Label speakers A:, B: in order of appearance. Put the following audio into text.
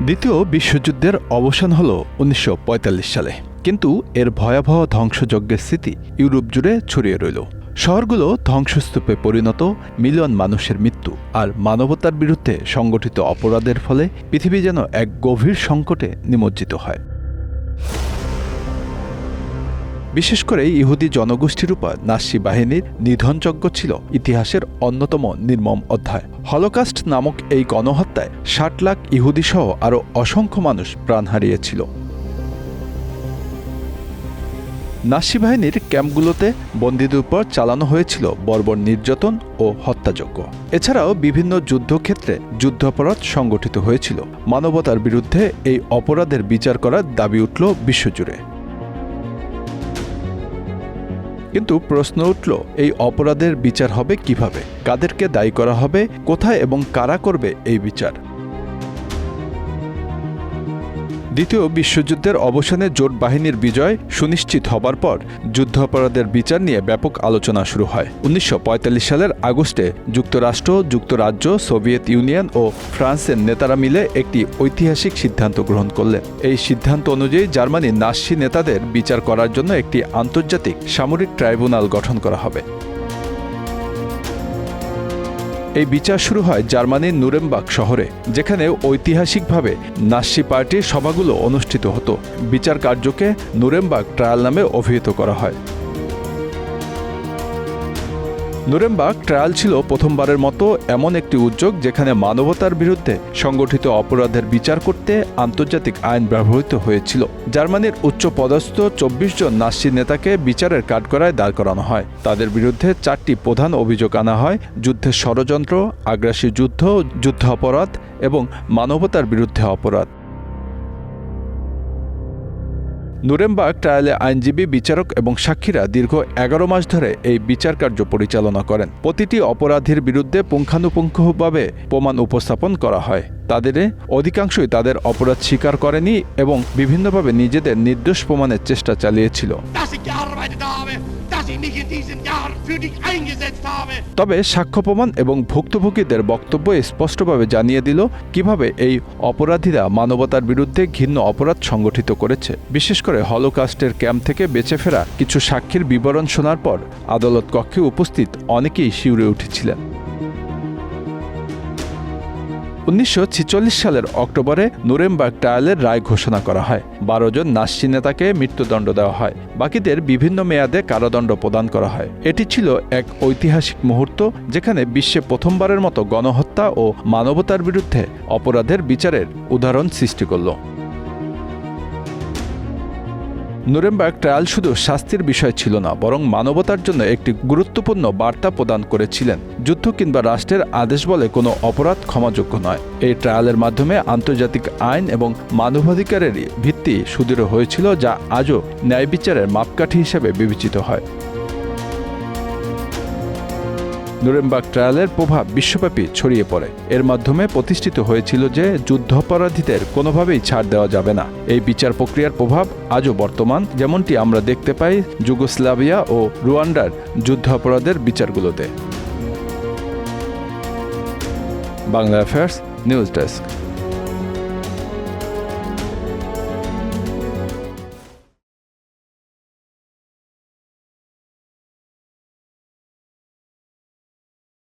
A: দ্বিতীয় বিশ্বযুদ্ধের অবসান হল ১৯৪৫ সালে, কিন্তু এর ভয়াবহ ধ্বংসযজ্ঞের স্মৃতি ইউরোপ জুড়ে ছড়িয়ে রইল। শহরগুলো ধ্বংসস্তূপে পরিণত, মিলিয়ন মানুষের মৃত্যু আর মানবতার বিরুদ্ধে সংগঠিত অপরাধের ফলে পৃথিবী যেন এক গভীর সংকটে নিমজ্জিত হয়। বিশেষ করে ইহুদি জনগোষ্ঠীর উপর নাৎসি বাহিনীর নিধনযজ্ঞ ছিল ইতিহাসের অন্যতম নির্মম অধ্যায়। হলোকাস্ট নামক এই গণহত্যায় ৬০ লাখ ইহুদিসহ আরও অসংখ্য মানুষ প্রাণ হারিয়েছিল। নাৎসি বাহিনীর ক্যাম্পগুলোতে বন্দীদের উপর চালানো হয়েছিল বর্বর নির্যাতন ও হত্যাযজ্ঞ। এছাড়াও বিভিন্ন যুদ্ধক্ষেত্রে যুদ্ধাপরাধ সংগঠিত হয়েছিল। মানবতার বিরুদ্ধে এই অপরাধের বিচার করার দাবি উঠল বিশ্বজুড়ে। কিন্তু প্রশ্ন উঠল, এই অপরাধের বিচার হবে কিভাবে? কাদেরকে দায়ী করা হবে? কোথায় এবং কারা করবে এই বিচার? দ্বিতীয় বিশ্বযুদ্ধের অবসানে জোট বাহিনীর বিজয় সুনিশ্চিত হবার পর যুদ্ধাপরাধের বিচার নিয়ে ব্যাপক আলোচনা শুরু হয়। ১৯৪৫ সালের আগস্টে যুক্তরাষ্ট্র, যুক্তরাজ্য, সোভিয়েত ইউনিয়ন ও ফ্রান্সের নেতারা মিলে একটি ঐতিহাসিক সিদ্ধান্ত গ্রহণ করলেন। এই সিদ্ধান্ত অনুযায়ী জার্মানির নাৎসি নেতাদের বিচার করার জন্য একটি আন্তর্জাতিক সামরিক ট্রাইব্যুনাল গঠন করা হবে। এই বিচার শুরু হয় জার্মানির নুরেমবার্গ শহরে, যেখানে ঐতিহাসিকভাবে নাৎসি পার্টির সভাগুলো অনুষ্ঠিত হতো। বিচার কার্যকে নুরেমবার্গ ট্রায়াল নামে অভিহিত করা হয়। নুরেমবার্গ ট্রায়াল ছিল প্রথমবারের মতো এমন একটি উদ্যোগ যেখানে মানবতার বিরুদ্ধে সংগঠিত অপরাধের বিচার করতে আন্তর্জাতিক আইন ব্যবহৃত হয়েছিল। জার্মানির উচ্চপদস্থ ২৪ জন নাৎসি নেতাকে বিচারের কাঠগড়ায় দাঁড় করানো হয়। তাদের বিরুদ্ধে ৪টি প্রধান অভিযোগ আনা হয়: যুদ্ধের ষড়যন্ত্র, আগ্রাসী যুদ্ধ, যুদ্ধাপরাধ এবং মানবতার বিরুদ্ধে অপরাধ। নুরেমবার্গ ট্রায়ালে আইনজীবী, বিচারক এবং সাক্ষীরা দীর্ঘ ১১ মাস ধরে এই বিচার কার্য পরিচালনা করেন। প্রতিটি অপরাধীর বিরুদ্ধে পুঙ্খানুপুঙ্খভাবে প্রমাণ উপস্থাপন করা হয়। তাদের অধিকাংশই তাদের অপরাধ স্বীকার করেনি এবং বিভিন্নভাবে নিজেদের নির্দোষ প্রমাণের চেষ্টা চালিয়েছিল। তবে সাক্ষ্য প্রমাণ এবং ভুক্তভোগীদের বক্তব্য স্পষ্টভাবে জানিয়ে দিল কিভাবে এই অপরাধীরা মানবতার বিরুদ্ধে ঘৃণ্য অপরাধ সংগঠিত করেছে। বিশেষ করে হলোকাস্টের ক্যাম্প থেকে বেঁচে ফেরা কিছু সাক্ষীর বিবরণ শোনার পর আদালত কক্ষে উপস্থিত অনেকেই শিউরে উঠেছিলেন। ১৯৪৬ সালের অক্টোবরে নুরেমবার্গ ট্রায়ালের রায় ঘোষণা করা হয়। ১২ জন নাৎসি নেতাকে মৃত্যুদণ্ড দেওয়া হয়, বাকিদের বিভিন্ন মেয়াদে কারাদণ্ড প্রদান করা হয়। এটি ছিল এক ঐতিহাসিক মুহূর্ত, যেখানে বিশ্বে প্রথমবারের মতো গণহত্যা ও মানবতার বিরুদ্ধে অপরাধের বিচারের উদাহরণ সৃষ্টি করল। নুরেমবার্গ ট্রায়াল শুধু শাস্তির বিষয় ছিল না, বরং মানবতার জন্য একটি গুরুত্বপূর্ণ বার্তা প্রদান করেছিলেন। যুদ্ধ কিংবা রাষ্ট্রের আদেশ বলে কোনো অপরাধ ক্ষমাযোগ্য নয়। এই ট্রায়ালের মাধ্যমে আন্তর্জাতিক আইন এবং মানবাধিকারের ভিত্তি সুদৃঢ় হয়েছিল, যা আজও ন্যায় বিচারের মাপকাঠি হিসেবে বিবেচিত হয়। নুরেমবার্গ ট্রায়ালের প্রভাব বিশ্বব্যাপী ছড়িয়ে পড়ে। এর মাধ্যমে প্রতিষ্ঠিত হয়েছিল যে যুদ্ধাপরাধীদের কোনোভাবেই ছাড় দেওয়া যাবে না। এই বিচার প্রক্রিয়ার প্রভাব আজও বর্তমান, যেমনটি আমরা দেখতে পাই যুগোস্লাভিয়া ও রুয়ান্ডার যুদ্ধাপরাধের বিচারগুলোতে। Bangla affairs news desk.